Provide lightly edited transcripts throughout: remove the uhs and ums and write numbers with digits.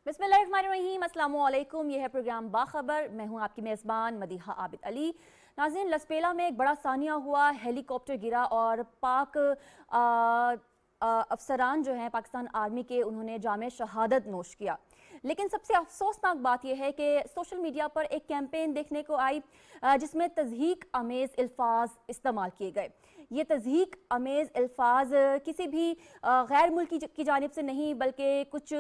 बिस्मिल्लाहिर्रहमानिर्रहीम, अस्सलामु अलैकुम। यह है प्रोग्राम बाखबर। मैं हूं आपकी मेज़बान मदीहा आबिद अली। नाज़रीन, लसपेला में एक बड़ा सानिया हुआ, हेलीकॉप्टर गिरा और पाक अफसरान जो हैं पाकिस्तान आर्मी के, उन्होंने जामे शहादत नोश किया। लेकिन सबसे अफसोसनाक बात यह है कि सोशल मीडिया पर एक कैंपेन देखने को आई जिसमें तज़हीक अमेज़ अल्फाज इस्तेमाल किए गए। ये तज़हीक अमेज़ अल्फाज किसी भी गैर मुल्की की जानिब से नहीं, बल्कि कुछ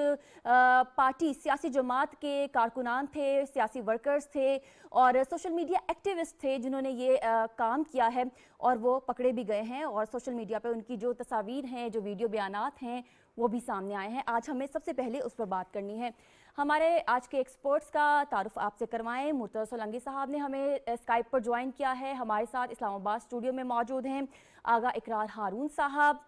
पार्टी सियासी जमात के कारकुनान थे, सियासी वर्कर्स थे और सोशल मीडिया एक्टिविस्ट थे जिन्होंने ये काम किया है और वो पकड़े भी गए हैं। और सोशल मीडिया पर उनकी जो तस्वीर हैं, जो वीडियो बयानात हैं, वो भी सामने आए हैं। आज हमें सबसे पहले उस पर बात करनी है। हमारे आज के एक्सपर्ट्स का तारुफ आपसे करवाएं। मुर्तज़ा सोलंकी साहब ने हमें स्काइप पर ज्वाइन किया है। हमारे साथ इस्लामाबाद स्टूडियो में मौजूद हैं आगा इकरार हारून साहब,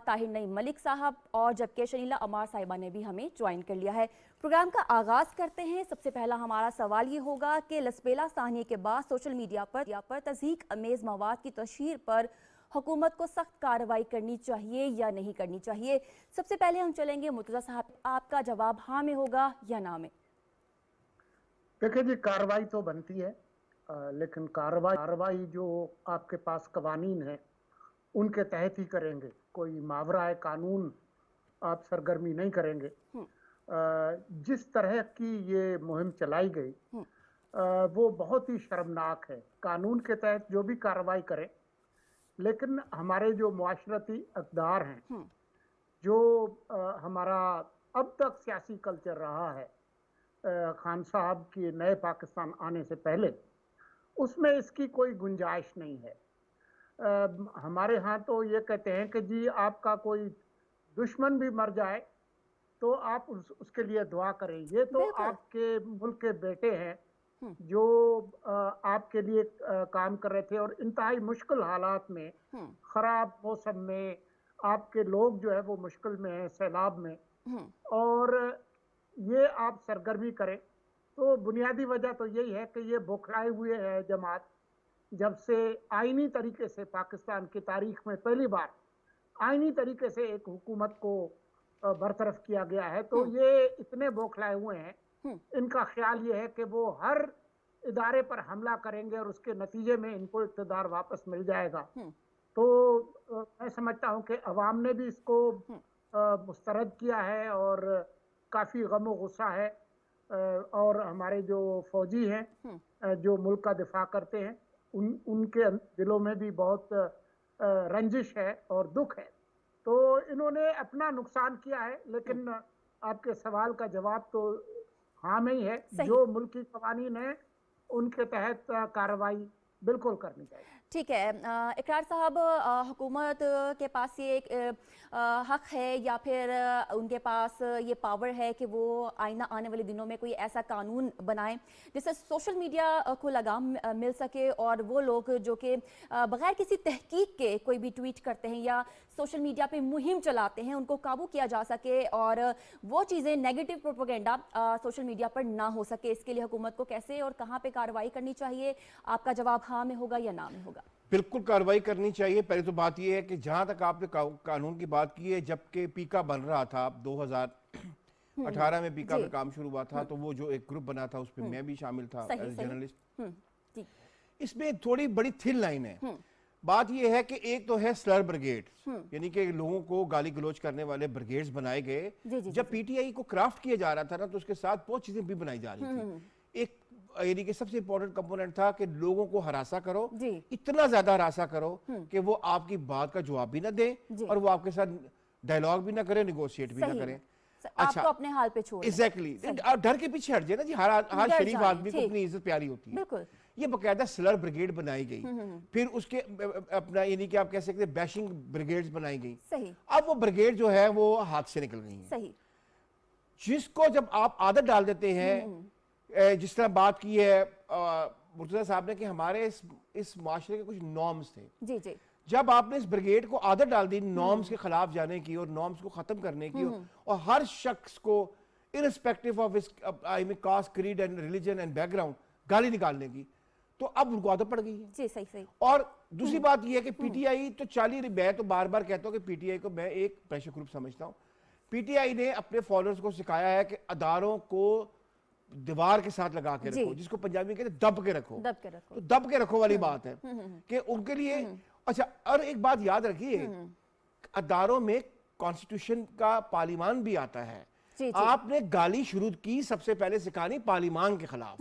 ताहिर नईम मलिक साहब और जबकि शनीला अमार साहिबा ने भी हमें ज्वाइन कर लिया है। प्रोग्राम का आगाज़ करते हैं। सबसे पहला हमारा सवाल ये होगा कि लसपेला सानिये के बाद सोशल मीडिया पर तज़हीक अमेज़ मवाद की तशहीर पर हुकूमत को सख्त कार्रवाई करनी चाहिए या नहीं करनी चाहिए। सबसे पहले हम चलेंगे मुर्तज़ा साहब, आपका जवाब हाँ में होगा या ना में? देखिए जी, कार्रवाई तो बनती है, लेकिन कार्रवाई जो आपके पास कवानीन है उनके तहत ही करेंगे। कोई मावराए कानून आप सरगर्मी नहीं करेंगे। जिस तरह की ये मुहिम चलाई गई वो बहुत ही शर्मनाक है। कानून के तहत जो भी कार्रवाई करें, लेकिन हमारे जो मुआशरती अक़दार हैं, जो हमारा अब तक सियासी कल्चर रहा है खान साहब के नए पाकिस्तान आने से पहले, उसमें इसकी कोई गुंजाइश नहीं है। हमारे यहाँ तो ये कहते हैं कि जी आपका कोई दुश्मन भी मर जाए तो आप उसके लिए दुआ करें। ये तो आपके मुल्क के बेटे हैं जो आपके लिए काम कर रहे थे और इंतहाई मुश्किल हालात में, खराब मौसम में आपके लोग जो है वो मुश्किल में है, सैलाब में, और ये आप सरगर्मी करें। तो बुनियादी वजह तो यही है कि ये बौखलाए हुए है जमात। जब से आईनी तरीके से पाकिस्तान की तारीख में पहली बार आईनी तरीके से एक हुकूमत को बरतरफ किया गया है, तो ये इतने बौखलाए हुए हैं, इनका ख्याल ये है कि वो हर इदारे पर हमला करेंगे और उसके नतीजे में इनको इक़्तिदार वापस मिल जाएगा। तो मैं समझता हूँ कि अवाम ने भी इसको मुस्तरद किया है और काफ़ी गम और गुस्सा है। और हमारे जो फौजी हैं जो मुल्क का दिफा करते हैं, उनके दिलों में भी बहुत रंजिश है और दुख है। तो इन्होंने अपना नुकसान किया है, लेकिन आपके सवाल का जवाब तो हाँ में ही है। जो मुल्की कवानीन है उनके तहत कार्रवाई बिल्कुल करनी चाहिए। ठीक है इकरार साहब, हुकूमत के पास ये एक हक है या फिर उनके पास ये पावर है कि वो आने वाले दिनों में कोई ऐसा कानून बनाएं जिससे सोशल मीडिया को लगाम मिल सके और वो लोग जो कि बगैर किसी तहकीक के कोई भी ट्वीट करते हैं या सोशल मीडिया पे मुहिम चलाते हैं, उनको काबू किया जा सके और वो चीज़ें नेगेटिव प्रोपेगेंडा सोशल मीडिया पर ना हो सके। इसके लिए हुकूमत को कैसे और कहाँ पे कार्रवाई करनी चाहिए? आपका जवाब हाँ में होगा या ना में होगा? बिल्कुल कार्रवाई करनी चाहिए। पहले तो बात यह है कि जहां तक आपने कानून की बात की है, जबकि पीका बन रहा था 2018 में पीका का काम शुरू हुआ था, तो वो जो एक ग्रुप बना था उसमें मैं भी शामिल था एज जर्नलिस्ट। इसमें थोड़ी बड़ी थिन लाइन है। बात यह है कि एक तो है स्लर ब्रिगेड, यानी कि लोगों को गाली गलोच करने वाले ब्रिगेड्स बनाए गए। जब पीटीआई को क्राफ्ट किया जा रहा था ना, तो उसके साथ बहुत चीजें भी बनाई जा रही थी। एक यानी कि सबसे इंपॉर्टेंट कंपोनेंट था कि लोगों को हरासा करो, इतना ज्यादा हरासा करो कि वो आपकी बात का जवाब भी ना दें और वो आपके साथ डायलॉग भी ना करें, निगोशिएट भी ना करें। अच्छा, आपको अपने हाल पे छोड़ एग्जैक्टली डर के पीछे हट जाए ना जी। हर शरीफ आदमी को अपनी इज्जत प्यारी होती है। बिल्कुल। ये बकायदा स्लर ब्रिगेड बनाई गई, फिर उसके अपना यानी कि आप कह सकते हैं बैशिंग ब्रिगेड्स बनाई गई। सही। अब वो ब्रिगेड जो है वो हाथ से निकल गई है। सही। जिसको जब आप आदत डाल देते हैं, जिस तरह बात की है मुर्तज़ा साहब ने कि हमारे इस माशरे के कुछ नॉर्म्स थे। जी जी। जब आपने इस ब्रिगेड को आदत डाल दी नॉर्म्स के खिलाफ जाने की और नॉर्म्स को खत्म करने की और हर शख्स को irrespective of his cast, creed and religion and background गाली निकालने की, तो अब उनको आदत पड़ गई है। जी सही सही। और दूसरी बात यह है कि पीटीआई तो मैं तो बार बार कहता हूं कि पीटीआई को मैं एक प्रेशर ग्रुप समझता हूं, पीटीआई ने अपने फॉलोअर्स को सिखाया है कि अदारों को दीवार के साथ लगा के रखो, जिसको पंजाबी में कहते हैं दब के रखो। दब के रखो, तो दब के रखो वाली बात है कि उनके लिए। अच्छा, और एक बात याद रखिए, अदारों में कॉन्स्टिट्यूशन का पार्लिमान भी आता है। जी, जी। आपने गाली शुरू की सबसे पहले सिखानी पार्लिमान के खिलाफ,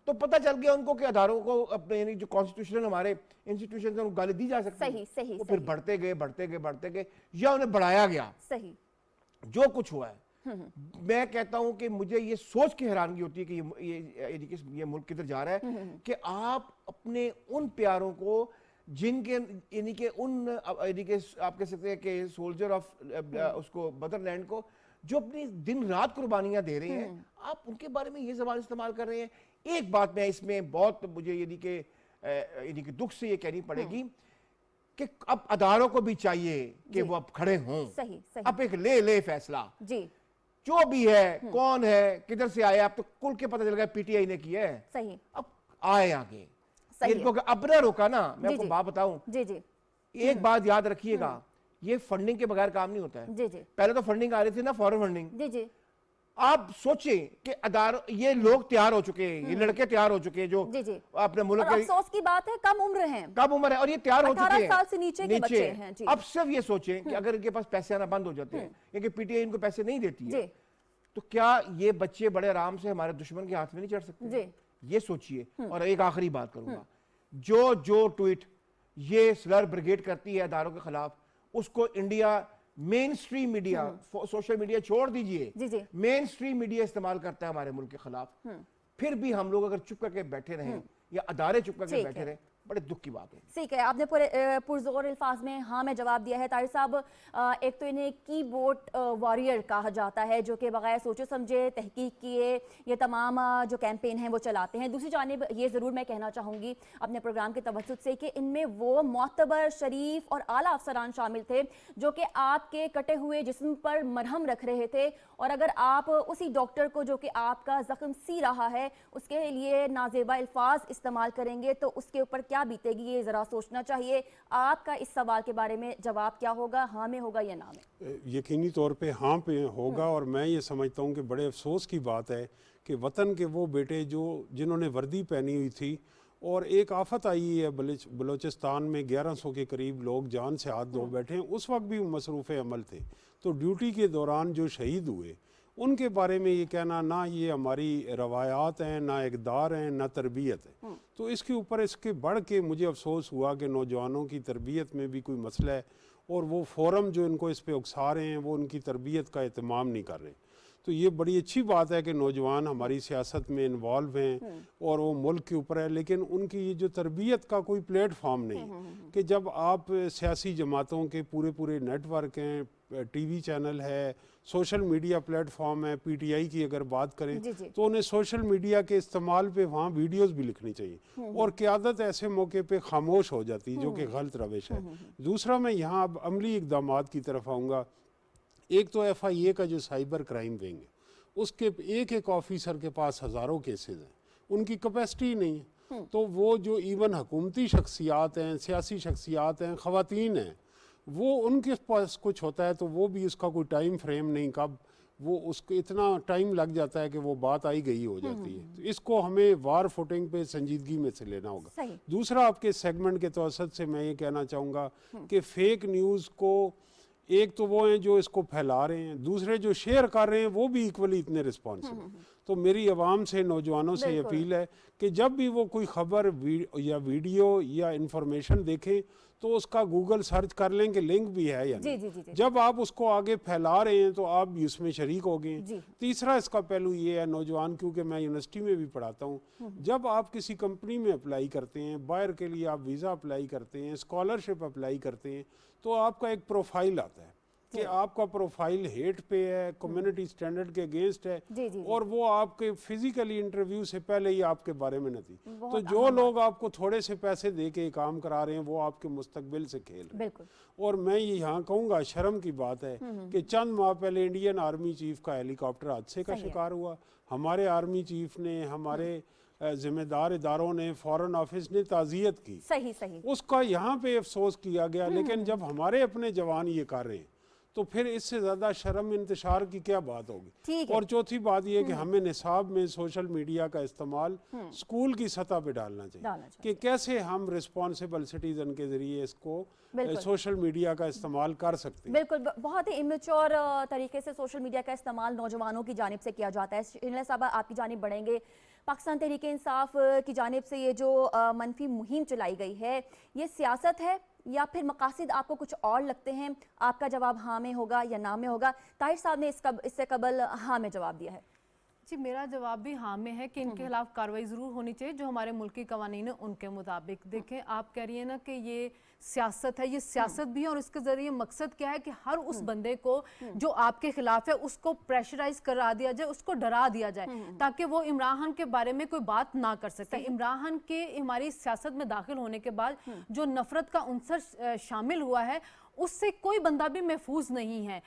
तो पता चल गया उनको कि अदारों को अपने यानी जो कॉन्स्टिट्यूशन हमारे इंस्टीट्यूशन से उनको गाली दी जा सकती है। सही, सही, वो फिर सही। बढ़ते गए या उन्हें बढ़ाया गया। सही। जो कुछ हुआ है, मैं कहता हूं कि मुझे ये सोच के हैरानगी होती है कि ये मुल्क किधर जा रहा है कि आप अपने उन प्यारों को जिनके यानी कि उन यानी कि आप कह सकते हैं कि सोल्जर ऑफ उसको मदरलैंड को जो अपनी दिन रात कुर्बानियां दे रहे हैं, आप उनके बारे में ये ज़बान इस्तेमाल कर रहे हैं। एक बात मैं इसमें बहुत मुझे यानी कि दुख से ये कहनी पड़ेगी कि अब अदारों को भी चाहिए कि वो अब खड़े हों। सही, सही। अब एक ले फैसला, जी, जो भी है, कौन है, किधर से आया, अब तो कुल के पता चल गया पीटीआई ने किया है। सही। अब आए आगे, सही इनको अब ना रोका ना। मैं जी, आपको जी। बात बताऊं, जी, जी, एक बात याद रखिएगा, ये फंडिंग के बगैर काम नहीं होता है। जी, जी, पहले तो फंडिंग आ रही थी ना, फॉरेन फंडिंग। जी, जी, आप सोचें कि ये लोग तैयार हो चुके हैं, ये लड़के तैयार हो चुके हैं जो जी, जी। अपने मुल्क और के अफसोस की बात है, कम उम्र हैं। कम उम्र है और ये तैयार हो 18 चुके हैं। साल से नीचे के बच्चे हैं, जी। अब सिर्फ ये सोचें कि अगर इनके पास पैसे आना बंद हो जाते हैं, क्योंकि पीटीआई इनको पैसे नहीं देती है, जी, तो क्या ये बच्चे बड़े आराम से हमारे दुश्मन के हाथ में नहीं चढ़ सकते? जी। ये सोचिए। और एक आखिरी बात करूंगा, जो ट्वीट ये स्लर ब्रिगेड करती है अदारों के खिलाफ, उसको India main stream media, social media छोड़ दीजिए, जी, जी। मेन स्ट्रीम मीडिया इस्तेमाल करता है हमारे मुल्क के खिलाफ। फिर भी हम लोग अगर चुप करके बैठे रहें या अदारे चुप करके ठीक बैठे है। रहें, बड़े दुख की बात है। ठीक है, आपने पुरजोर अल्फाज में हाँ में जवाब दिया है। तारिर साहब, एक तो इन्हें कीबोर्ड वॉरियर कहा जाता है, जो कि बगैर सोचे समझे तहकीक किए ये तमाम जो कैंपेन हैं वो चलाते हैं। दूसरी जानिब ये ज़रूर मैं कहना चाहूँगी अपने प्रोग्राम के तवज्जुद से कि इनमें वो मोतबर, शरीफ और आला अफसरान शामिल थे जो कि आपके कटे हुए जिस्म पर मरहम रख रहे थे, और अगर आप उसी डॉक्टर को जो कि आपका ज़ख्म सी रहा है उसके लिए नाजेबा अल्फाज इस्तेमाल करेंगे तो उसके ऊपर क्या बीतेगी, ये ज़रा सोचना चाहिए। आपका इस सवाल के बारे में जवाब क्या होगा, हाँ में होगा या ना में? यकीनी तौर पे हाँ पे होगा। और मैं ये समझता हूँ कि बड़े अफसोस की बात है कि वतन के वो बेटे जिन्होंने वर्दी पहनी हुई थी, और एक आफत आई है बलूचिस्तान में 1100 के करीब लोग जान से हाथ धो बैठे हैं, उस वक्त भी मसरूफ़ अमल थे। तो ड्यूटी के दौरान जो शहीद हुए उनके बारे में ये कहना, ना ये हमारी रवायात हैं, ना इक़दार हैं, ना तरबियत है। तो इसके ऊपर इसके बढ़ के मुझे अफसोस हुआ कि नौजवानों की तरबियत में भी कोई मसला है, और वो फोरम जो इनको इस पे उकसा रहे हैं वो उनकी तरबियत का एहतमाम नहीं कर रहे। तो ये बड़ी अच्छी बात है कि नौजवान हमारी सियासत में इन्वॉल्व हैं और वो मुल्क के ऊपर है, लेकिन उनकी ये जो तरबियत का कोई प्लेटफॉर्म नहीं कि जब आप सियासी जमातों के पूरे नेटवर्क हैं, टीवी चैनल है, सोशल मीडिया प्लेटफॉर्म है, पीटीआई की अगर बात करें जी, जी। तो उन्हें सोशल मीडिया के इस्तेमाल पे वहाँ वीडियोस भी लिखनी चाहिए, और क़यादत ऐसे मौके पे खामोश हो जाती है, जो कि गलत रविश है। दूसरा, मैं यहाँ अब अमली इक़दामात की तरफ आऊँगा। एक तो FIA का जो साइबर क्राइम विंग है, उसके एक ऑफिसर के पास हज़ारों केसेस हैं, उनकी कैपेसिटी नहीं है। तो वो जो इवन हुकूमती शख्सियात हैं, सियासी शख्सियात हैं, ख़वातीन हैं, वो उनके पास कुछ होता है तो वो भी उसका कोई टाइम फ्रेम नहीं, कब वो उसको इतना टाइम लग जाता है कि वो बात आई गई हो जाती है। तो इसको हमें वार फुटिंग पे संजीदगी में से लेना होगा। सही। दूसरा, आपके सेगमेंट के तवसत से मैं ये कहना चाहूँगा कि फेक न्यूज़ को, एक तो वो हैं जो इसको फैला रहे हैं, दूसरे जो शेयर कर रहे हैं वो भी इक्वली इतने रिस्पॉन्सिबल। तो मेरी आवाम से, नौजवानों से ये अपील है कि जब भी वो कोई खबर या वीडियो या इंफॉर्मेशन देखें तो उसका गूगल सर्च कर लें कि लिंक भी है या जी, नहीं। जी, जी, जी। जब आप उसको आगे फैला रहे हैं तो आप भी उसमें शरीक हो गए जी। हैं। तीसरा इसका पहलू ये है, नौजवान, क्योंकि मैं यूनिवर्सिटी में भी पढ़ाता हूँ, जब आप किसी कंपनी में अप्लाई करते हैं, बाहर के लिए आप वीज़ा अप्लाई करते हैं, स्कॉलरशिप अप्लाई करते हैं, तो आपका एक प्रोफाइल आता है कि आपका प्रोफाइल हेट पे है, कम्युनिटी स्टैंडर्ड के अगेंस्ट है, जी, जी, जी। और वो आपके फिजिकली इंटरव्यू से पहले ही आपके बारे में नहीं। बहुत तो जो लोग आपको थोड़े से पैसे दे के काम करा रहे हैं वो आपके मुस्तकबिल से खेल रहे हैं। बिल्कुल। और मैं ये यहाँ कहूँगा, शर्म की बात है कि चंद माह पहले इंडियन आर्मी चीफ का हेलीकॉप्टर हादसे का सही है। शिकार हुआ। हमारे आर्मी चीफ ने, हमारे जिम्मेदार इदारों ने, फॉरेन ऑफिस ने ताज़ियत की, सही, सही। उसका यहाँ पे अफसोस किया गया। लेकिन जब हमारे अपने जवान ये कर रहे हैं तो फिर इससे ज़्यादा शर्म इंतशार की क्या बात होगी। ठीक है। और चौथी बात यह कि हमें निसाब में सोशल मीडिया का इस्तेमाल स्कूल की सतह पे डालना चाहिए कि कैसे हम रिस्पॉन्सिबल सिटीजन के जरिए इसको सोशल मीडिया का इस्तेमाल कर सकते हैं। बिल्कुल, बहुत ही इमेच्योर तरीके से सोशल मीडिया का इस्तेमाल नौजवानों की जानिब से किया जाता है। शिनला साहब, आपकी जानिब बढ़ेंगे। पाकिस्तान तहरीक इंसाफ की जानिब से ये जो मनफी मुहिम चलाई गई है, ये सियासत है या फिर मकासद आपको कुछ और लगते हैं? आपका जवाब हाँ में होगा या ना में होगा। ताहिर साहब ने इससे कबल हाँ में जवाब दिया है। जी, मेरा जवाब भी हाँ में है कि इनके खिलाफ कार्रवाई ज़रूर होनी चाहिए जो हमारे मुल्क की कवानीन है उनके मुताबिक। देखें, आप कह रही हैं ना कि ये सियासत है, ये सियासत भी है और इसके ज़रिए मकसद क्या है कि हर उस बंदे को जो आपके खिलाफ है उसको प्रेशराइज करा दिया जाए, उसको डरा दिया जाए ताकि वो इमरान खान के बारे में कोई बात ना कर सके। इमरान खान के हमारी सियासत में दाखिल होने के बाद जो नफरत का अंसर शामिल हुआ है उससे कोई बंदा भी महफूज नहीं है।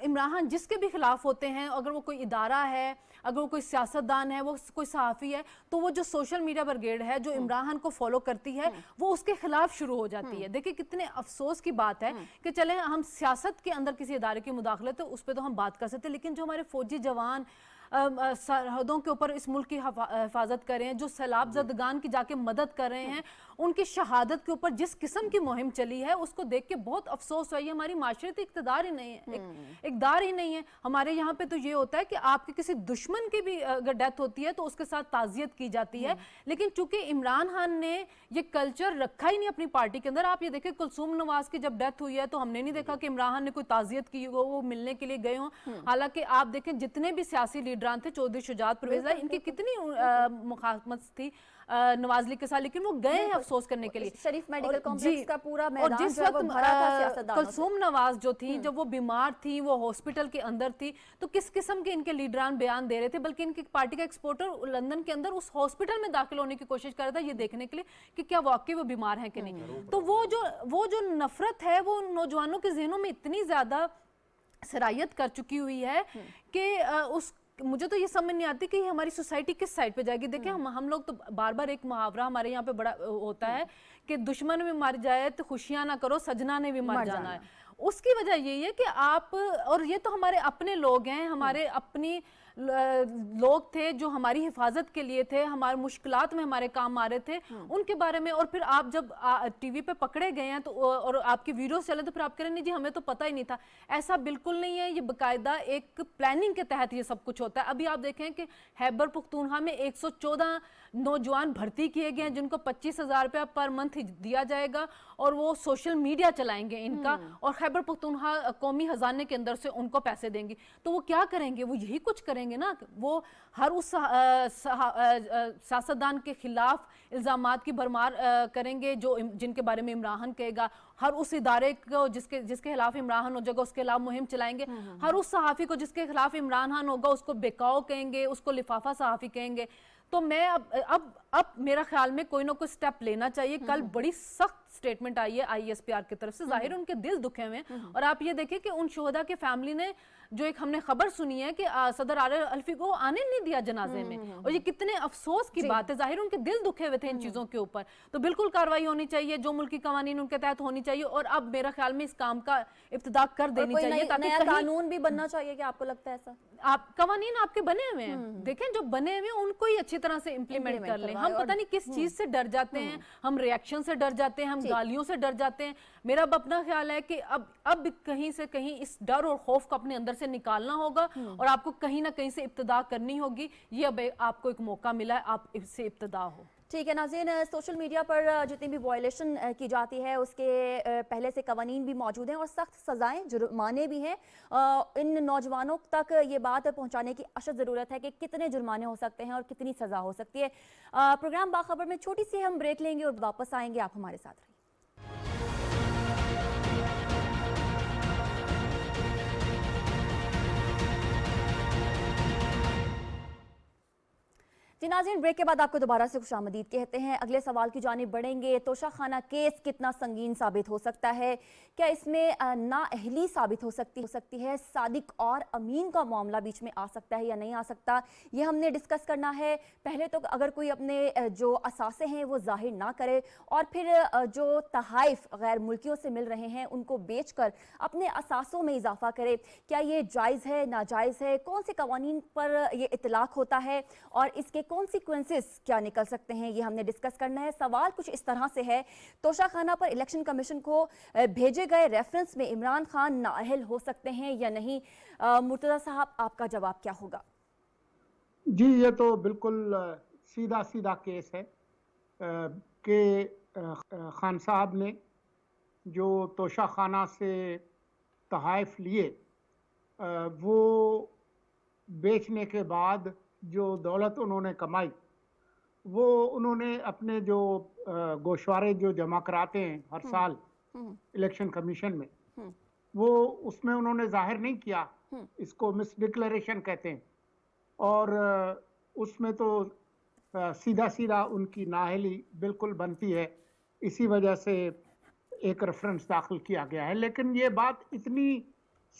इमरान खान जिसके भी खिलाफ होते हैं, अगर वो कोई इदारा है, अगर वो कोई सियासतदान है, वो कोई सहाफ़ी है, तो वो जो सोशल मीडिया ब्रिगेड है जो इमरान खान को फॉलो करती है वो उसके खिलाफ शुरू हो जाती है। देखिए कितने अफसोस की बात है कि चले हम सियासत के अंदर किसी इदारे की मुदाखलत है उस पर तो हम बात कर सकते हैं, लेकिन जो हमारे फौजी जवान सरहदों के ऊपर इस मुल्क की हिफाजत कर रहे हैं, जो सैलाब ज़दगान की जाके मदद कर रहे हैं, उनकी शहादत के ऊपर जिस किस्म की मुहिम चली है उसको देख के बहुत अफसोस हुआ। ये हमारी माशरती इक़्तिदार ही नहीं है, इक़्तिदार ही नहीं है। हमारे यहाँ पे तो ये होता है कि आपके किसी दुश्मन की भी अगर डेथ होती है तो उसके साथ ताज़ियत की जाती है, लेकिन चूंकि इमरान खान ने ये कल्चर रखा ही नहीं अपनी पार्टी के अंदर। आप ये देखें, कुलसूम नवाज की जब डेथ हुई है तो हमने नहीं देखा कि इमरान खान ने कोई ताज़ियत की हो, वो मिलने के लिए गए हों। हालांकि आप देखें जितने भी सियासी लीडरान थे, चौधरी शुजात परवेज़, इनकी कितनी मुखातमत थी नवाज लीग के साथ, लेकिन वो गए हैं अफसोस करने के लिए। शरीफ मेडिकल कॉम्प्लेक्स का पूरा मैदान और जिस जो है वो वक्त भरा था सियासतदानों से। कुलसूम नवाज जो थी, जब वो बीमार थी, वो हॉस्पिटल के अंदर थी, तो किस किस्म के इनके लीडरान बयान दे रहे थे, बल्कि इनकी पार्टी का एक्सपोर्टर लंदन के अंदर उस हॉस्पिटल में दाखिल होने की कोशिश कर रहा था ये देखने के लिए कि क्या वाकई वो बीमार है कि नहीं। तो वो जो नफरत है वो नौजवानों के जहनों में इतनी ज्यादा सरायत कर चुकी हुई है कि मुझे तो ये समझ नहीं आती कि हमारी सोसाइटी किस साइड पे जाएगी। देखिए हम लोग तो बार बार एक मुहावरा हमारे यहाँ पे बड़ा होता है कि दुश्मन भी मर जाए तो खुशियां ना करो, सजना ने भी मर जाना है। उसकी वजह यही है कि आप, और ये तो हमारे अपने लोग हैं, हमारे अपनी लोग थे जो हमारी हिफाजत के लिए थे, हमारे मुश्किलात में हमारे काम आ रहे थे, उनके बारे में। और फिर आप जब टीवी पे पकड़े गए हैं तो और आपकी वीडियोस चले तो फिर आप कह रहे नहीं जी हमें तो पता ही नहीं था। ऐसा बिल्कुल नहीं है, ये बाकायदा एक प्लानिंग के तहत ये सब कुछ होता है। अभी आप देखें कि खैबर पख्तूनख्वा में 114 नौजवान भर्ती किए गए हैं जिनको 25,000 रुपया पर मंथ दिया जाएगा और वो सोशल मीडिया चलाएंगे इनका, और खैबर पख्तूनख्वा कौमी खजाने के अंदर से उनको पैसे देंगे। तो वो क्या करेंगे? वो यही कुछ करेंगे ना, वो हर उस सियासतदान के खिलाफ इल्ज़ामात की भरमार करेंगे जो जिनके बारे में इमरान खान कहेगा, हर उस इदारे को जिसके खिलाफ इमरान खान हो जाएगा उसके खिलाफ मुहिम चलाएंगे, हर उस सहाफ़ी को जिसके खिलाफ इमरान खान होगा उसको बेकाऊ कहेंगे, उसको लिफाफा सहाफ़ी कहेंगे। तो मैं अब मेरा ख्याल में कोई ना कोई स्टेप लेना चाहिए। कल बड़ी सख्त स्टेटमेंट आई है ISPR की तरफ से, जाहिर उनके दिल दुखे हुए हैं। और आप ये देखें कि उन शोहदा के फैमिली ने जो एक हमने खबर सुनी है कि सदर आरिफ अलवी को आने नहीं दिया जनाजे में, और ये कितने अफसोस की बात है। जाहिर उनके दिल दुखे हुए थे इन चीजों के ऊपर। तो बिल्कुल कार्रवाई होनी चाहिए, जो मुल्की कवानीन उनके तहत होनी चाहिए, और अब मेरा ख्याल में इस काम का इब्तिदा कर देनी चाहिए ताकि नया कानून भी बनना चाहिए। कि आपको लगता है ऐसा? आप कवानीन आपके बने हुए हैं, देखें जो बने हुए हैं उनको ही अच्छी तरह से इम्प्लीमेंट कर लें। हम पता नहीं किस चीज से डर जाते हैं, हम रिएक्शन से डर जाते हैं, हम गालियों से डर जाते हैं। मेरा अपना ख्याल है कि अब कहीं से कहीं इस डर और खौफ को अपने अंदर से निकालना होगा और आपको कहीं ना कहीं से इब्तिदा करनी होगी। ये अब आपको एक मौका मिला है, आप इससे इब्तिदा हो। ठीक है नाज़रीन, सोशल मीडिया पर जितनी भी वायलेशन की जाती है उसके पहले से कवानीन भी मौजूद हैं और सख्त सज़ाएं, जुर्माने भी हैं। इन नौजवानों तक ये बात पहुंचाने की अशद ज़रूरत है कि कितने जुर्माने हो सकते हैं और कितनी सज़ा हो सकती है। प्रोग्राम बाखबर में छोटी सी हम ब्रेक लेंगे और वापस आएंगे। आप हमारे साथ रहिए। जी जी नाज़रीन, ब्रेक के बाद आपको दोबारा से खुशामदीद कहते हैं। अगले सवाल की जानिब बढ़ेंगे। तोशाखाना केस कितना संगीन साबित हो सकता है? क्या इसमें नाअहली साबित हो सकती है? सादिक और अमीन का मामला बीच में आ सकता है या नहीं आ सकता, ये हमने डिस्कस करना है। पहले तो अगर कोई अपने जो असासे हैं वो जाहिर ना करे और फिर जो तहाइफ गैर मुल्कियों से मिल रहे हैं उनको बेचकर अपने असासों में इजाफा करे, क्या ये जायज़ है, नाजायज़ है? कौन से कवानीन पर ये इतलाक होता है और इसके कॉन्सिक्वेंसेस क्या निकल सकते हैं, ये हमने डिस्कस करना है। सवाल कुछ इस तरह से है, तोशाखाना पर इलेक्शन कमीशन को भेजे गए रेफरेंस में इमरान खान नाअहल हो सकते हैं या नहीं? मुर्तज़ा साहब, आपका जवाब क्या होगा? जी, ये तो बिल्कुल सीधा सीधा केस है कि खान साहब ने जो तोशाखाना से तहाइफ लिए वो बेचने के बाद जो दौलत उन्होंने कमाई वो उन्होंने अपने जो गोशवारे जो जमा कराते हैं हर साल इलेक्शन कमीशन में, वो उसमें उन्होंने जाहिर नहीं किया। इसको मिस डिक्लेरेशन कहते हैं। और उसमें तो सीधा सीधा उनकी नाअहली बिल्कुल बनती है। इसी वजह से एक रेफरेंस दाखिल किया गया है। लेकिन ये बात इतनी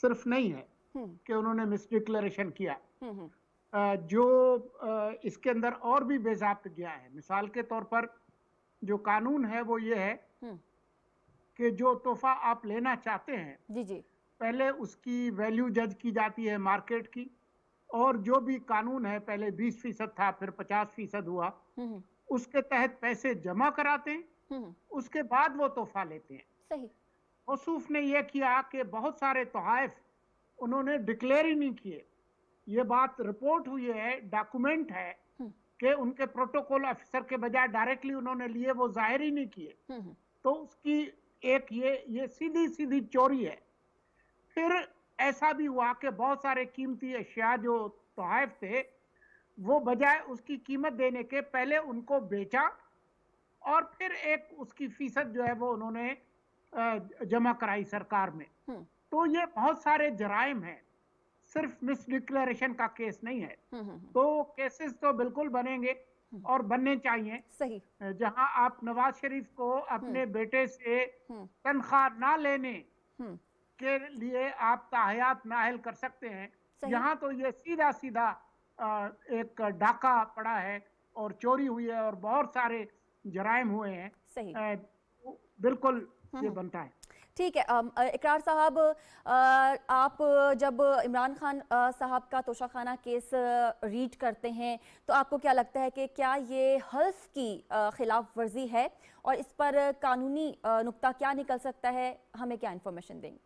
सिर्फ नहीं है कि उन्होंने मिस डिक्लेरेशन किया। जो इसके अंदर और भी बेज़ाब्तगियां है। मिसाल के तौर पर जो कानून है वो ये है कि जो तोहफा आप लेना चाहते हैं जी जी, पहले उसकी वैल्यू जज की जाती है मार्केट की, और जो भी कानून है पहले 20% था, फिर 50% हुआ, उसके तहत पैसे जमा कराते हैं, उसके बाद वो तोहफा लेते हैं। सही। मौसूफ ने यह किया कि बहुत सारे तोहाइफ उन्होंने डिक्लेयर ही नहीं किए। ये बात रिपोर्ट हुई है, डॉक्यूमेंट है कि उनके प्रोटोकॉल ऑफिसर के बजाय डायरेक्टली उन्होंने लिए, वो जाहिर ही नहीं किए। तो उसकी एक ये सीधी सीधी चोरी है। फिर ऐसा भी हुआ कि बहुत सारे कीमती अशिया जो तोहाइफ थे वो बजाय उसकी कीमत देने के पहले उनको बेचा और फिर एक उसकी फीसद जो है वो उन्होंने जमा कराई सरकार में। तो ये बहुत सारे जराइम हैं, सिर्फ मिस डिक्लेरेशन का केस नहीं है। तो केसेस तो बिल्कुल बनेंगे और बनने चाहिए। सही। जहां आप नवाज शरीफ को अपने बेटे से तनख्वाह ना लेने के लिए आप ताहयात नाअहल कर सकते हैं, यहाँ तो ये सीधा सीधा एक डाका पड़ा है और चोरी हुई है और बहुत सारे जराइम हुए हैं। सही। बिल्कुल ये बनता है। ठीक है। इकरार साहब, आप जब इमरान खान साहब का तोशाखाना केस रीड करते हैं तो आपको क्या लगता है कि क्या ये हल्फ की खिलाफ वर्जी है और इस पर कानूनी नुक्ता क्या निकल सकता है? हमें क्या इन्फॉर्मेशन देंगे?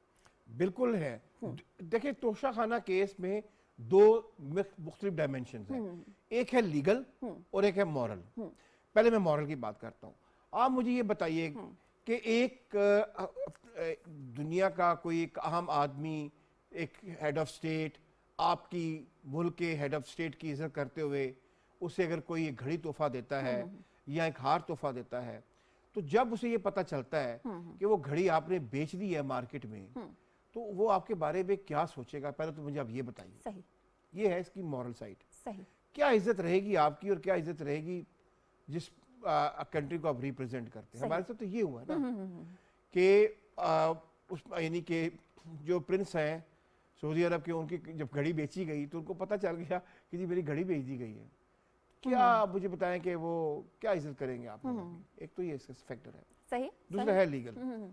बिल्कुल है। देखिए, तोशाखाना केस में दो मुख्तलिफ डायमेंशन हैं। एक है लीगल और एक है मॉरल। पहले मैं मॉरल की बात करता हूँ। आप मुझे ये बताइए कि एक दुनिया का कोई एक अहम आदमी, एक हेड ऑफ स्टेट, आपकी मुल्क के हेड ऑफ स्टेट की इज्जत करते हुए उसे अगर कोई एक घड़ी तोहफा देता है या एक हार तोहफा देता है, तो जब उसे ये पता चलता है कि वो घड़ी आपने बेच दी है मार्केट में, तो वो आपके बारे में क्या सोचेगा? पहले तो मुझे आप ये बताइए। सही। ये है इसकी मॉरल साइड। सही। क्या इज्जत रहेगी आपकी और क्या इज्जत रहेगी जिस कंट्री को आप रिप्रेजेंट करते हैं? हमारे साथ तो ये हुआ ना कि उस यानी कि जो प्रिंस हैं सऊदी अरब के, उनकी जब घड़ी बेची गई तो उनको पता चल गया कि जी मेरी घड़ी बेच दी गई है। क्या मुझे बताएं कि वो क्या इज्जत करेंगे आप लोगों की? एक तो ये इसका फैक्टर है। सही। दूसरा है लीगल।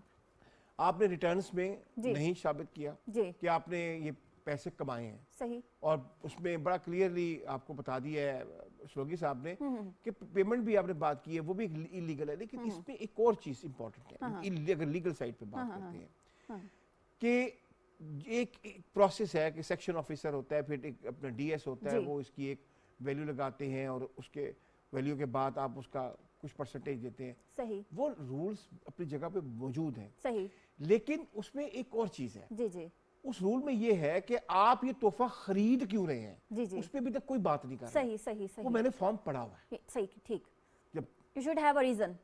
आपने रिटर्न्स में नहीं साबित किया कि आपने ये पैसे कमाए हैं। सही। और उसमें बड़ा क्लियरली आपको बता दिया है श्लोकी साहब ने कि पेमेंट भी आपने बात की है, वो भी इलीगल है। लेकिन इसमें एक और चीज इंपॉर्टेंट है, अगर लीगल साइड पे बात करते हैं कि एक प्रोसेस है कि सेक्शन ऑफिसर होता है, फिर एक अपना डीएस होता है, वो इसकी एक वैल्यू लगाते हैं और उसके वैल्यू के बाद आप उसका कुछ परसेंटेज देते हैं। सही। वो रूल्स अपनी जगह पे मौजूद हैं। सही। लेकिन उसमें एक और चीज है। जी जी। उस रूल में ये है कि आप ये तोहफा खरीद क्यों रहे हैं, जी जी, उस पे अभी तक कोई बात नहीं कर रहा। सही सही सही। वो मैंने फॉर्म पढ़ा हुआ है। सही, ठीक। जब you should have a reason.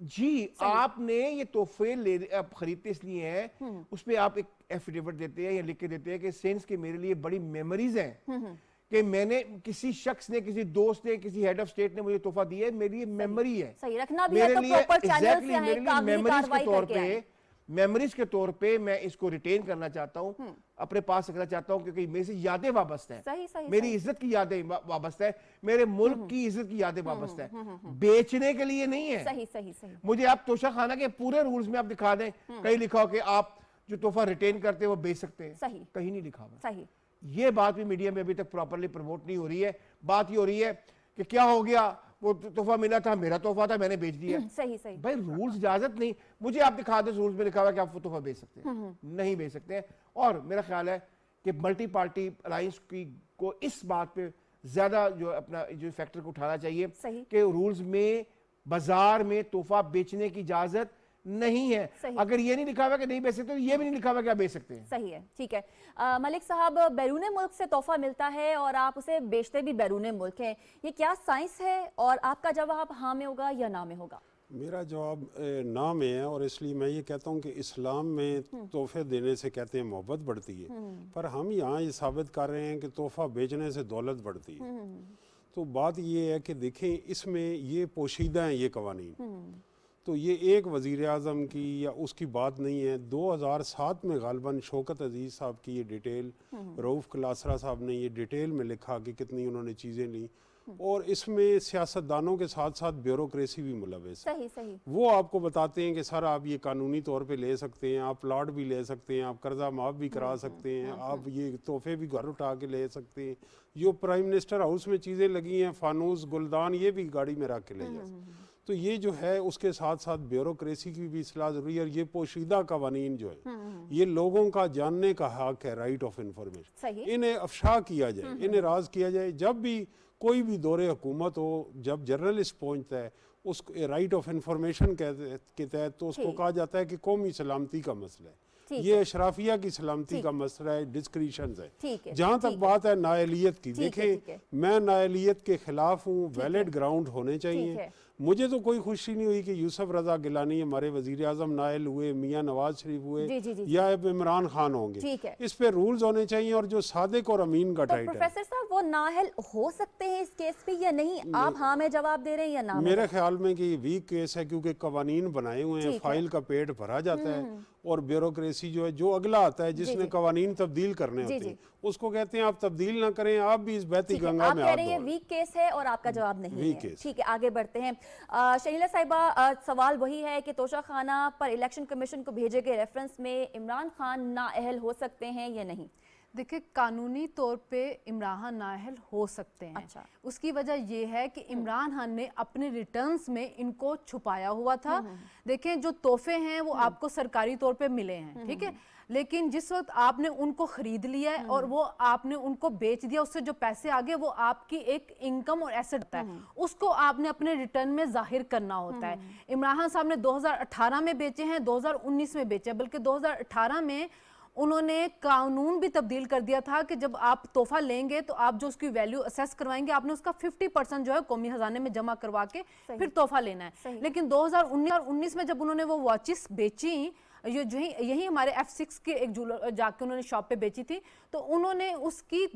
जी, आपने ये तोहफे ले आप खरीदते इसलिए हैं, उस पे आप एक एफिडेविट देते हैं या लिख के देते हैं कि सेंस के मेरे लिए बड़ी मेमोरीज हैं कि मैंने किसी शख्स ने, किसी दोस्त ने, किसी हेड ऑफ स्टेट ने मुझे तोहफा दिया है, मेरी ये मेमोरी है। सही रखना भी है मेरे तो लिए प्रॉपर चैनल exactly, से मेरे है, लिए कागजी मेमोरीज के कार्रवाई तौर करके आए। पे, मेमोरीज के तौर पे मैं इसको रिटेन करना चाहता हूँ, अपने पास रखना चाहता हूँ, क्योंकि मेरे से यादें वाबस्ता है। सही सही मेरी इज्जत की यादें वाबस्ता है, मेरे मुल्क की इज्जत की यादें वाबस्ता है, बेचने के लिए नहीं है। सही सही सही मुझे आप तोशा खाना के पूरे रूल्स में आप दिखा दें, कहीं लिखा हो कि आप जो तोहफा रिटेन करते हैं वो बेच सकते हैं, सही। कहीं नहीं लिखा हुआ। सही ये बात भी मीडिया में अभी तक प्रॉपर्ली प्रमोट नहीं हो रही है। बात ये हो रही है कि क्या हो गया, वो तोहफा मिला था, मेरा तोहफा था, मैंने बेच दिया। सही सही भाई रूल्स इजाजत नहीं, मुझे आप दिखा दो रूल्स में लिखा हुआ है कि आप वो तोहफा बेच सकते हैं, नहीं बेच सकते हैं। और मेरा ख्याल है कि मल्टी पार्टी अलायंस की को इस बात पे ज्यादा जो अपना जो फैक्टर को उठाना चाहिए सही। कि रूल्स में बाजार में तोहफा बेचने की इजाजत नहीं है। सही। अगर ये नहीं लिखा हुआ कि नहीं बेच सकते, तो ये भी नहीं लिखा हुआ कि आप बेच सकते हैं। सही है, ठीक है। मलिक साहब, बैरूने मुल्क से तोहफा मिलता है और आप उसे बेचते भी बैरूने मुल्क हैं, ये क्या साइंस है? और आपका जवाब हाँ में होगा या ना में होगा? मेरा जवाब ना में है, और इसलिए मैं ये कहता हूँ कि इस्लाम में तोहफे देने से कहते हैं मोहब्बत बढ़ती है, पर हम यहाँ ये साबित कर रहे हैं कि तोहफा बेचने से दौलत बढ़ती है। तो बात ये है कि देखें, इसमें ये पोशीदा हैं ये कवानीन। तो ये एक वज़ीर आज़म की या उसकी बात नहीं है। 2007 में गालिबन शौकत अजीज़ साहब की ये डिटेल, रऊफ़ कलासरा साहब ने ये डिटेल में लिखा कि कितनी उन्होंने चीज़ें ली, और इसमें सियासतदानों के साथ साथ ब्यूरोक्रेसी भी मुलविस है। सही सही वो आपको बताते हैं कि सर आप ये कानूनी तौर पे ले सकते हैं, आप प्लाट भी ले सकते हैं, आप कर्जा माफ़ भी करा सकते हैं, आप ये तोहफे भी घर उठा के ले सकते हैं। जो प्राइम मिनिस्टर हाउस में चीज़ें लगी हैं, फानूस गुलदान, ये भी गाड़ी में रख के ले जा सकते। तो ये जो है उसके साथ साथ ब्यूरोक्रेसी की भी इस्लाह ज़रूरी है। और ये पोशीदा कवानीन जो है, ये लोगों का जानने का हक है, राइट ऑफ इंफॉर्मेशन। सही। इन्हें अफशा किया जाए, इन्हें राज किया जाए। जब भी कोई भी दौरे हुकूमत हो, जब जर्नलिस्ट पहुंचता है उसको राइट ऑफ इंफॉर्मेशन के तहत, तो उसको ठीक। कहा जाता है कि कौमी सलामती का मसला है, ठीक ये अशराफिया की सलामती ठीक। का मसला है, डिस्क्रिशंस ठीक है, है। जहाँ तक ठीक है। बात है नाअहलियत की, ठीक है, ठीक है। देखें मैं नाअहलियत के खिलाफ हूँ, वैलिड ग्राउंड होने ठीक चाहिए। है। मुझे तो कोई खुशी नहीं हुई कि यूसुफ रजा गिलानी हमारे वजीर आजम नायल हुए, मियाँ नवाज शरीफ हुए, जी, जी, जी, या अब इमरान खान होंगे। ठीक है। इस पे रूल्स होने चाहिए, और जो सादिक और अमीन का तो टाइटल। प्रोफेसर साहब, वो नाअहल हो सकते हैं इस केस पे या नहीं? आप हाँ में जवाब दे रहे हैं या ना में? मेरे ख्याल में कि ये वीक केस है, क्योंकि कवानीन बनाए हुए हैं, ठीक है। फाइल का पेट भरा जाता है, और ब्यूरोक्रेसी जो है, जो अगला आता है जिसने जी। कवानीन तब्दील करने जी, होते जी। हैं, उसको कहते हैं आप तब्दील ना करें, आप भी इस बहती ठीक है, गंगा आप में कह हाथ रहे हैं धोएं। वीक केस है और आपका जवाब नहीं वीक है। केस। ठीक है, आगे बढ़ते हैं। शहीला साहिबा, सवाल वही है कि तोशा खाना पर इलेक्शन कमीशन को भेजे गए रेफरेंस में इमरान खान नाअहल हो सकते हैं या नहीं? देखिए, कानूनी तौर पे इमरान खान नाअहल हो सकते हैं। अच्छा। उसकी वजह ये है कि इमरान खान ने अपने रिटर्न्स में इनको छुपाया हुआ था। देखें, जो तोहफे हैं वो आपको सरकारी तौर पे मिले हैं, ठीक है, लेकिन जिस वक्त आपने उनको खरीद लिया है और वो आपने उनको बेच दिया, उससे जो पैसे आ गए वो आपकी एक इनकम और एसेट होता है, उसको आपने अपने रिटर्न में जाहिर करना होता है। इमरान खान साहब ने 2018 में बेचे हैं, 2019 में बेचे हैं, बल्कि 2018 में उन्होंने कानून भी तब्दील कर दिया था कि जब आप तोहफा लेंगे तो आप जो उसकी वैल्यू असेस करवाएंगे, आपने उसका 50% जो है कौमी खजाने में जमा करवा के फिर तोहफा लेना है। लेकिन 2019 में जब उन्होंने वो वॉचेस बेची, ये जो यही हमारे F6 के एक जाके उन्होंने शॉप पे बेची थी, तो उन्होंने उसकी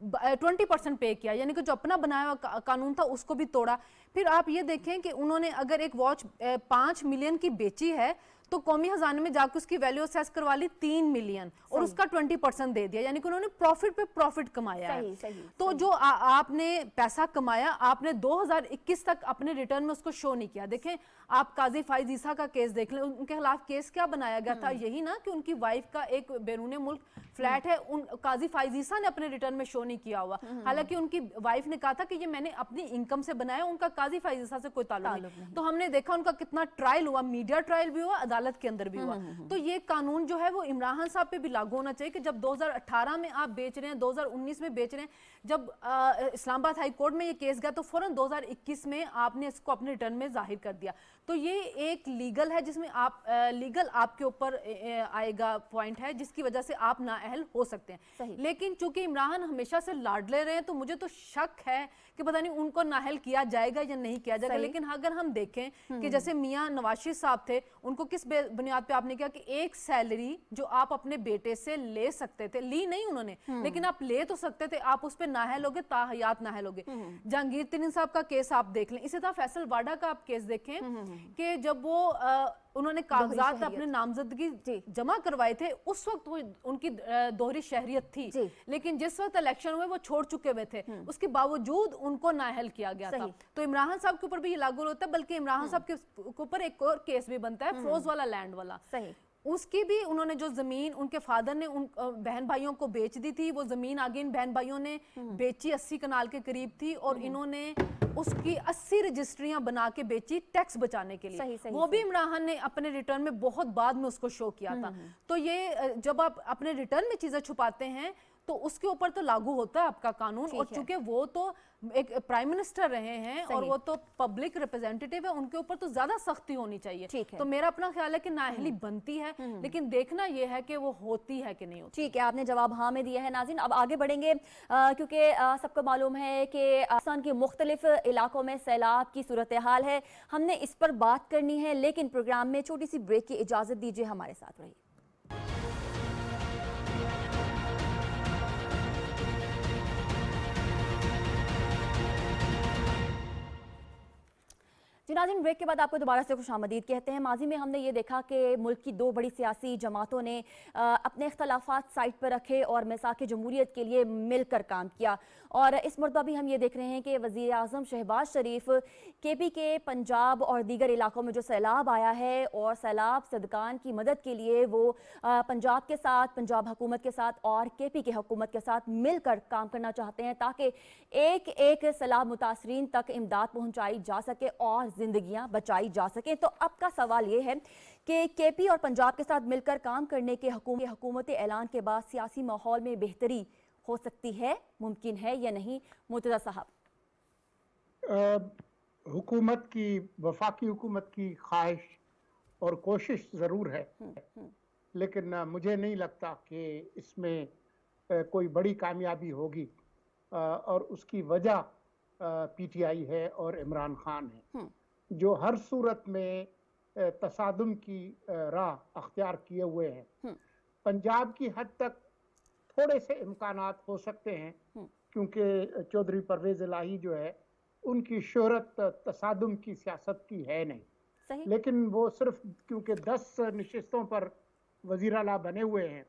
20% पे किया, यानी कि जो अपना बनाया हुआ कानून था उसको भी तोड़ा। फिर आप ये देखें कि उन्होंने अगर एक वॉच 5 मिलियन की बेची है तो कौमी खजाने में जाकर उसकी वैल्यू असेस करवा ली 3 मिलियन और उसका 20% दे दिया, यानी कि उन्होंने प्रॉफिट पे प्रॉफिट कमाया है। तो जो आपने पैसा कमाया, आपने 2021 तक अपने रिटर्न में उसको शो नहीं किया। देखें, आप काजी फाइज ईसा का केस देख लें, उनके खिलाफ केस क्या बनाया गया था, यही ना कि उनकी वाइफ का एक बैरून मुल्क फ्लैट है, उन काजी फाइज ईसा ने अपने रिटर्न में शो नहीं किया हुआ, हालांकि उनकी वाइफ ने कहा था कि ये मैंने अपनी इनकम से बनाया, उनका काजी फाइज ईसा से कोई ताल्लुक नहीं। तो हमने देखा उनका कितना ट्रायल हुआ, मीडिया ट्रायल भी हुआ, अदालत के अंदर भी हुआ। तो ये कानून जो है वो इमरान खान साहब पे भी लागू होना चाहिए कि जब 2018 में आप बेच रहे हैं, 2019 में बेच रहे हैं, जब इस्लामाबाद हाई कोर्ट में ये केस गया तो फौरन 2021 में आपने इसको अपने रिटर्न में जाहिर कर दिया। तो ये एक लीगल है जिसमें आप लीगल आपके ऊपर आएगा पॉइंट है जिसकी वजह से आप नाअहल हो सकते हैं। लेकिन चूंकि इमरान हमेशा से लाडले रहे हैं तो मुझे तो शक है कि पता नहीं उनको नाअहल किया जाएगा या नहीं किया जाएगा। लेकिन अगर हम देखें कि जैसे मियां नवाज शरीफ साहब थे, उनको किस बुनियाद पे आपने किया कि एक सैलरी जो आप अपने बेटे से ले सकते थे, ली नहीं उन्होंने, लेकिन आप ले तो सकते थे, आप उस पे नाहलोगे, ताहयात नाहलोगे। जहांगीर तरीन साहब का केस आप देख लें, इसी तरह फैसल वाडा का आप केस देखें कि जब वो उन्होंने कागजात अपने नामजदगी जमा करवाए थे, उस वक्त वो उनकी दोहरी शहरियत थी, लेकिन जिस वक्त इलेक्शन हुए वो छोड़ चुके हुए थे, उसके बावजूद उनको नाअहल किया गया था। तो इमरान साहब के ऊपर भी ये लागू होता है, बल्कि इमरान साहब के ऊपर एक और केस भी बनता है, फिरोज वाला लैंड वाला। सही, उसकी भी उन्होंने जो जमीन उनके फादर ने उन बहन भाइयों को बेच दी थी, वो जमीन आगे इन बहन भाइयों ने बेची, 80 कनाल के करीब थी, और इन्होंने उसकी 80 रजिस्ट्रियां बना के बेची टैक्स बचाने के लिए। सही, वो भी इमरान ने अपने रिटर्न में बहुत बाद में उसको शो किया था। तो ये जब आप अपने रिटर्न में चीजें छुपाते हैं तो उसके ऊपर तो लागू होता है आपका कानून, और चूंकि वो तो एक प्राइम मिनिस्टर रहे हैं और वो तो पब्लिक रिप्रेजेंटेटिव है, उनके ऊपर तो ज्यादा सख्ती होनी चाहिए। तो मेरा अपना ख्याल है कि नाअहली बनती है, लेकिन देखना यह है कि वो होती है कि नहीं होती। ठीक है, आपने जवाब हाँ में दिया है। नाज़रीन, अब आगे बढ़ेंगे क्योंकि सबको मालूम है कि पाकिस्तान के मुख्तलिफ इलाकों में सैलाब की सूरत हाल है, हमने इस पर बात करनी है, लेकिन प्रोग्राम में छोटी सी ब्रेक की इजाज़त दीजिए, हमारे साथ रहिए। नाज़रीन, ब्रेक के बाद आपको दोबारा से खुशामदीद कहते हैं। माजी में हमने ये देखा कि मुल्क की दो बड़ी सियासी जमातों ने अपने इख्तलाफात साइड पर रखे और मिसाक जमहूरियत के लिए मिलकर काम किया, और इस मरतबा भी हम ये देख रहे हैं कि वज़ीर आज़म शहबाज शरीफ KP के पंजाब और दीगर इलाकों में जो सैलाब आया है और सैलाब सदकान की मदद के लिए वो पंजाब के साथ, पंजाब हुकूमत के साथ और KP की हुकूमत के साथ मिलकर काम करना चाहते हैं, ताकि एक एक सैलाब मुतासरीन तक इमदाद पहुँचाई जा सके और जिंदगियां बचाई जा सके। तो अब का सवाल ये है कि KP और पंजाब के साथ मिलकर काम करने के हुकूमती ऐलान के बाद सियासी माहौल में बेहतरी हो सकती है, मुमकिन है या नहीं? मुर्तज़ा साहब, हुकूमत की, वफाकी हुकूमत की ख्वाहिश और कोशिश ज़रूर है, लेकिन मुझे नहीं लगता कि इसमें कोई बड़ी कामयाबी होगी, और उसकी वजह PTI है और इमरान खान है, जो हर सूरत में तसादुम की राह अख्तियार किए हुए हैं। पंजाब की हद तक थोड़े से इम्कानात हो सकते हैं, क्योंकि चौधरी परवेज़ इलाही जो है उनकी शोहरत तसादुम की सियासत की है नहीं। सही, लेकिन वो सिर्फ क्योंकि 10 नशिस्तों पर वज़ीर आला बने हुए हैं,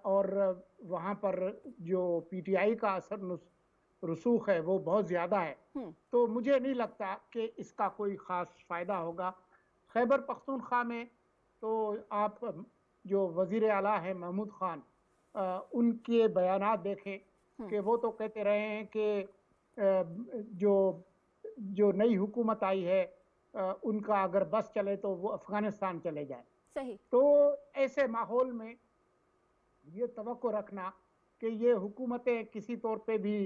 और वहाँ पर जो PTI का असर रसूख है वो बहुत ज़्यादा है, तो मुझे नहीं लगता कि इसका कोई ख़ास फ़ायदा होगा। खैबर पख्तूनख्वा में तो आप जो वज़ीर आला है महमूद खान, उनके बयानात देखें कि वो तो कहते रहे हैं कि जो नई हुकूमत आई है उनका अगर बस चले तो वो अफ़गानिस्तान चले जाए। सही, तो ऐसे माहौल में ये तवक्को रखना कि ये हुकूमतें किसी तौर पे भी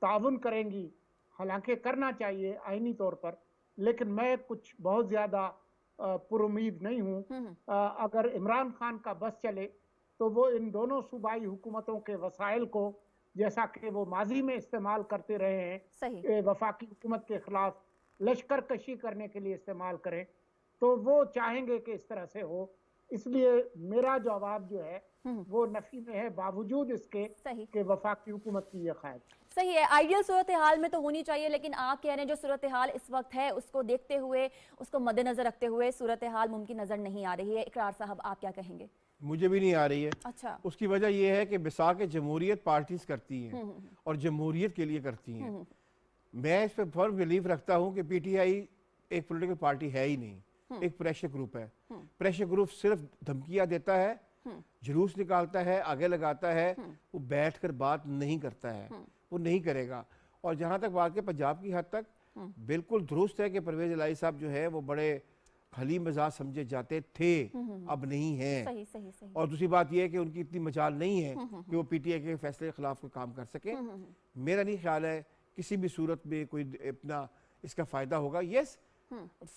ताउन करेंगी, हालांकि करना चाहिए आईनी तौर पर, लेकिन मैं कुछ बहुत ज़्यादा पुरुमीद नहीं हूँ। अगर इमरान खान का बस चले तो वो इन दोनों सूबाई हुकूमतों के वसाइल को, जैसा कि वो माजी में इस्तेमाल करते रहे हैं, सही, वफाकी हुकूमत के खिलाफ लश्कर कशी करने के लिए इस्तेमाल करें, तो वो चाहेंगे कि इस तरह से हो। इसलिए मेरा जवाब जो है वो नफी में है, बावजूद इसके कि वफाकी हुकूमत की ये ख्वाहिश। सही है, आइडियल सूरत हाल में तो होनी चाहिए, लेकिन आप कह रहे हैं जो सूरत हाल इस वक्त है उसको देखते हुए, उसको मद्देनजर रखते हुए सूरत हाल मुमकिन नजर नहीं आ रही है। इकरार साहब, आप क्या कहेंगे? मुझे भी नहीं आ रही है। अच्छा, उसकी वजह यह है कि मिसाक जमहूरियत पार्टीज करती हैं और जमहूरियत के लिए करती हैं। मैं इस पर फर्म बिलीव रखता हूँ कि PTI एक पॉलिटिकल पार्टी है ही नहीं, एक प्रेशर ग्रुप है। प्रेशर ग्रुप सिर्फ धमकियां देता है, जुलूस निकालता है, आगे लगाता है, वो बैठकर बात नहीं करता है, वो नहीं करेगा। और जहां तक बात है पंजाब की हद तक, बिल्कुल दुरुस्त है कि परवेज इलाही साहब जो है वो बड़े हली मजाज समझे जाते थे, अब नहीं है। सही, सही, सही। और दूसरी बात यह है कि उनकी इतनी मजाल नहीं है कि वो PTI के फैसले के खिलाफ कोई काम कर सके। मेरा नहीं ख्याल है किसी भी सूरत में कोई अपना इसका फायदा होगा। Yes,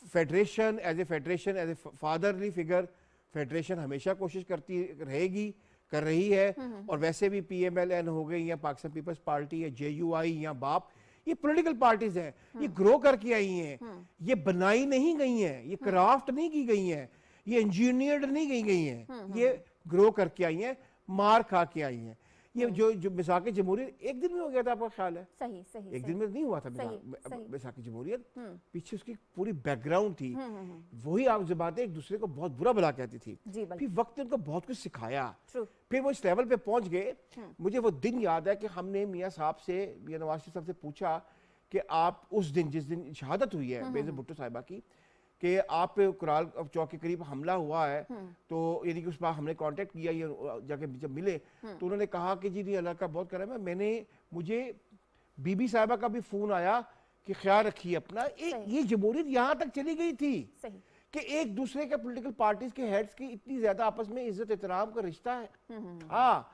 federation as a fatherly figure, federation हमेशा कोशिश करती रहेगी, कर रही है, और वैसे भी PMLN हो गई या पाकिस्तान पीपल्स पार्टी या JUI या बाप, ये पॉलिटिकल पार्टीज हैं, ये ग्रो करके आई हैं, ये बनाई नहीं गई हैं, ये क्राफ्ट नहीं की गई हैं, ये इंजीनियर्ड नहीं गई हैं, ये ग्रो करके आई हैं, मार खा के आई हैं। ये जो मिसाक जमहूरियत एक दिन में हो गया था, आपका ख्याल है? सही सही एक दिन में नहीं हुआ था सही। मिसाक जमहूरियत, पीछे उसकी पूरी बैकग्राउंड थी। वही आप जमातें एक दूसरे को बहुत बुरा भला कहती थी, जी, बिल्कुल। फिर वक्त ने उनको बहुत कुछ सिखाया, True। फिर वो इस लेवल पे पहुंच गए। मुझे वो दिन याद है कि हमने मियाँ साहब से, मियाँ नवाज शरीफ साहब से पूछा कि आप उस दिन, जिस दिन शहादत हुई है बेनज़ीर भुट्टो साहिबा की, कि आप पे कुराल चौक के करीब हमला हुआ है, तो यानी कि उस बार हमने कांटेक्ट किया, ये जाके जब मिले तो उन्होंने कहा कि जी नहीं, अल्लाह का बहुत करम है, मुझे बीबी साहिबा का भी फोन आया कि ख्याल रखिए अपना। ये जमहूरियत यहाँ तक चली गई थी सही। कि एक दूसरे के पॉलिटिकल पार्टीज के हेड्स की इतनी ज्यादा आपस में इज्जत एहतराम का रिश्ता है। हाँ,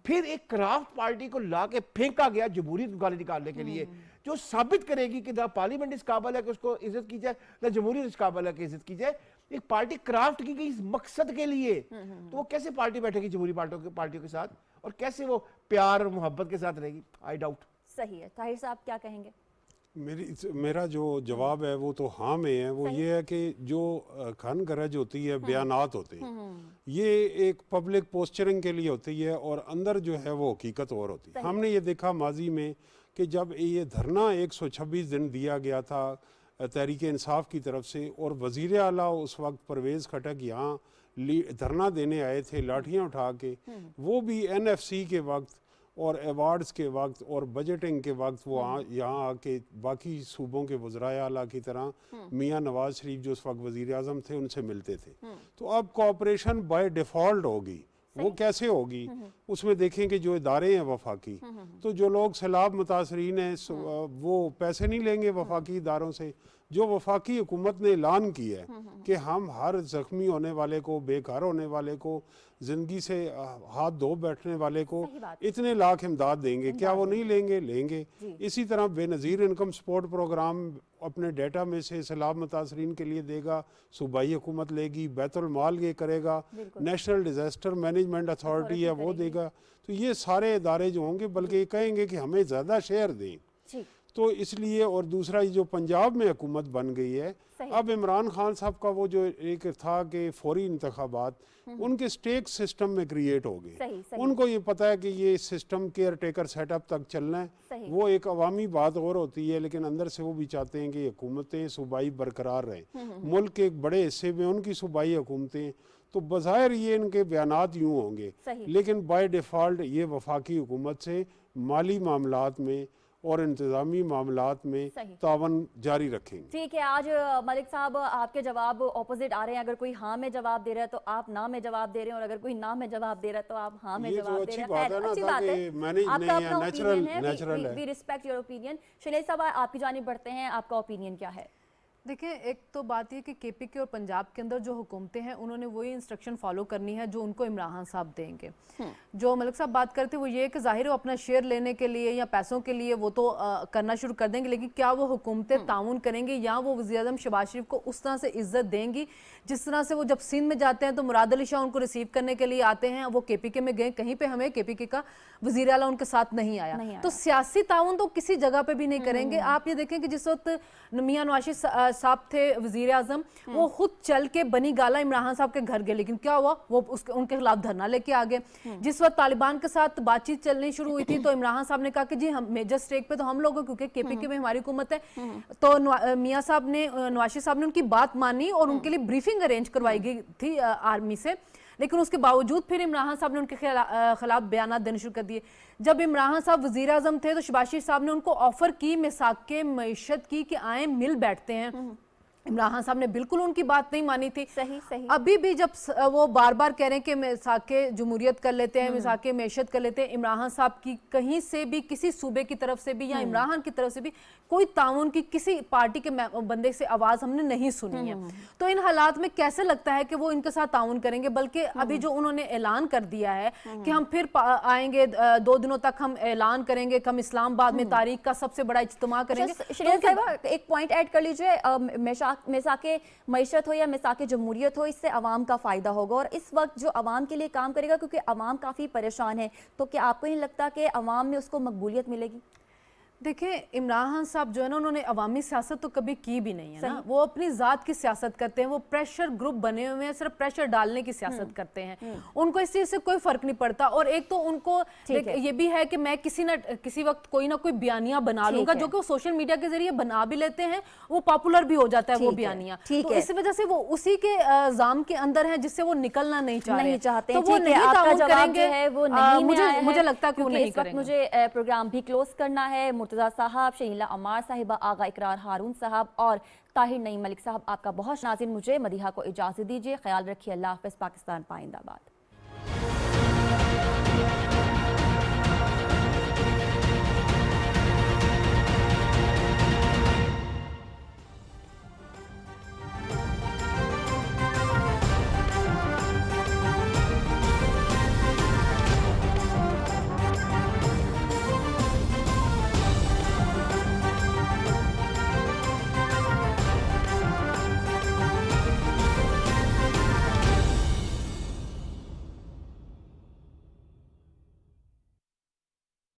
फिर एक क्राफ्ट पार्टी को ला के फेंका गया जमहूरियत को गाली निकालने के लिए, जो साबित करेगी कि ना पार्लियामेंट इस काबिल है कि उसको इज्जत की जाए, ना जमहूरियत इस काबिल है कि इज्जत की जाए। एक पार्टी क्राफ्ट की गई इस मकसद के लिए, तो वो कैसे पार्टी बैठेगी जमहूरी पार्टियों के साथ, और कैसे वो प्यार और मोहब्बत के साथ रहेगी? I doubt. सही है। ताहिर साहब क्या कहेंगे? मेरा जो जवाब है वो तो हाँ में है। वो ये है कि जो खान गरज होती है, बयानात होते हैं, ये एक पब्लिक पोस्चरिंग के लिए होती है, और अंदर जो है वो हकीकत और होती है। हमने ये देखा माजी में कि जब ये धरना 126 दिन दिया गया था तहरीक इंसाफ की तरफ से, और वज़ीर आला उस वक्त परवेज़ खटक यहाँ धरना देने आए थे लाठियाँ उठा के, वो भी NFC के वक्त और अवार्ड्स के वक्त और बजटिंग के वक्त वो यहाँ आके बाकी सूबों के वज़राए आला की तरह मियाँ नवाज शरीफ जो उस वक्त वज़ीर आज़म थे उनसे मिलते थे। तो अब कोऑपरेशन बाय डिफ़ॉल्ट होगी। वो कैसे होगी? उसमें देखें कि जो इदारे हैं वफाकी, तो जो लोग सैलाब मुतासरीन हैं वो पैसे नहीं लेंगे वफाकी इदारों से। जो वफाकी हुकूमत ने ऐलान किया है कि हम हर ज़ख्मी होने वाले को, बेघर होने वाले को, ज़िंदगी से हाथ धो बैठने वाले को इतने लाख इमदाद देंगे, क्या वो नहीं लेंगे? लेंगे। इसी तरह बेनज़ीर इनकम सपोर्ट प्रोग्राम अपने डेटा में से सैलाब मुतासरीन के लिए देगा, सूबाई हुकूमत लेगी, बैतुल माल ये करेगा, नेशनल डिज़ास्टर मैनेजमेंट अथॉरिटी है वो देगा। तो ये सारे इदारे जो होंगे बल्कि कहेंगे कि हमें ज़्यादा शेयर दें। तो इसलिए, और दूसरा ये जो पंजाब में हुकूमत बन गई है, अब इमरान खान साहब का वो जो एक था कि फौरी इंतखाबात उनके स्टेक सिस्टम में क्रिएट हो गए। उनको ये पता है कि ये सिस्टम केयर टेकर सेटअप तक चलना है। वो एक अवामी बात और होती है, लेकिन अंदर से वो भी चाहते हैं कि हुकूमतें सूबाई बरकरार रहें। मुल्क के एक बड़े हिस्से में उनकी सूबाई हुकूमतें, तो बज़ाहिर ये इनके बयानात यूँ होंगे, लेकिन बाय डिफ़ॉल्ट ये वफाकी हुकूमत से माली मामलात में और इंतज़ामी मामलात में तावन जारी रखेंगे। ठीक है। आज मलिक साहब आपके जवाब ऑपोजिट आ रहे हैं। अगर कोई हाँ में जवाब दे रहा है तो आप ना में जवाब दे रहे हैं, और अगर कोई ना में जवाब दे रहा है तो आप हाँ में जवाब दे रहे हैं। अच्छी बात है, आपका अपना ओपिनियन है, we respect your opinion. Shailesh साहब, आपकी जानिब बढ़ते हैं, आपका ओपिनियन क्या है? देखिए, एक तो बात ये कि KPK और पंजाब के अंदर जो हुकूमतें हैं उन्होंने वही इंस्ट्रक्शन फॉलो करनी है जो उनको इमरान खान साहब देंगे। जो मलिक साहब बात करते हैं वो ये कि जाहिर है अपना शेयर लेने के लिए या पैसों के लिए वो तो करना शुरू कर देंगे, लेकिन क्या वो हुकूमतें ताउन करेंगे या वो वज़ीर आज़म शहबाज शरीफ को उस तरह से इज्जत देंगी जिस तरह से वो जब सिंध में जाते हैं तो मुराद अली शाह उनको रिसीव करने के लिए आते हैं, वो KPK में गए, कहीं पे हमें KPK का वज़ीर आला उनके साथ नहीं आया। तो सियासी ताउन तो किसी जगह पे भी नहीं करेंगे। आप ये देखें कि जिस वक्त मियां नवाज शरीफ साहब थे वज़ीर आज़म, वो खुद चल के बनी गाला इमरान खान साहब के घर गए, लेकिन क्या हुआ, वो उनके खिलाफ धरना लेके आ गए। जिस वक्त तालिबान के साथ बातचीत चलनी शुरू हुई थी तो इमरान खान साहब ने कहा कि जी हम मेजर स्टेक पे तो हम लोग हैं क्योंकि KPK में हमारी हुकूमत है। तो मियाँ साहब ने, नवाज शरीफ साहब ने उनकी बात मानी और उनके लिए ब्रीफिंग अरेंज करवाई गई थी आर्मी से, लेकिन उसके बावजूद फिर इमरान खान साहब ने उनके खिलाफ बयान देने शुरू कर दिए। जब इमरान खान साहब वज़ीर आज़म थे तो शहबाज शरीफ साहब ने उनको ऑफर की मिसाके मईशत की कि आए मिल बैठते हैं। इमरान खान साहब ने बिल्कुल उनकी बात नहीं मानी थी। सही। अभी भी जब वो बार बार कह रहे हैं कि मिसाके जमहूरियत कर लेते हैं, मिसाके मैशत कर लेते हैं, इमरान खान साहब की कहीं से भी, किसी सूबे की तरफ से भी या इमरान खान की तरफ से भी कोई ताउन की किसी पार्टी के बंदे से आवाज़ हमने नहीं सुनी है। तो इन हालात में कैसे लगता है कि वो इनके साथ ताउन करेंगे? बल्कि अभी जो उन्होंने ऐलान कर दिया है कि हम फिर आएंगे, 2 दिनों तक हम ऐलान करेंगे कि हम इस्लामाबाद में तारीख का सबसे बड़ा इज्तिमा करेंगे। एक पॉइंट ऐड कर लीजिए, मिसाके मईशत हो या मिसाके जमहूरियत हो, इससे अवाम का फायदा होगा, और इस वक्त जो अवाम के लिए काम करेगा, क्योंकि अवाम काफ़ी परेशान है, तो क्या आपको नहीं लगता कि अवाम में उसको मकबूलियत मिलेगी? देखिए इमरान खान साहब जो है ना, उन्होंने अवामी सियासत तो कभी की भी नहीं है ना, वो अपनी जात की सियासत करते हैं, वो प्रेशर ग्रुप बने हुए हैं, सिर्फ प्रेशर डालने की सियासत करते हैं, उनको इस चीज से कोई फर्क नहीं पड़ता। और एक तो उनको ये भी है कि मैं किसी वक्त कोई ना कोई बयानिया बना लूंगा, जो कि वो सोशल मीडिया के जरिए बना भी लेते हैं, वो पॉपुलर भी हो जाता है वो बयानिया, तो इस वजह से वो उसी के जाम के अंदर है जिससे वो निकलना नहीं चाहते, तो वो नहीं ताउन करेंगे, वो नहीं मुझे लगता है कि वो नहीं करेंगे। मुझे प्रोग्राम भी क्लोज करना है। मुर्तजा साहब, शहीला अमार साहिबा, आगा इकरार हारून साहब और ताहिर नईम मलिक साहब, आपका बहुत नाज़रीन, मुझे मदीहा को इजाज़त दीजिए। ख्याल रखिए। अल्लाह हाफ़िज़। पाकिस्तान पाइंदाबाद।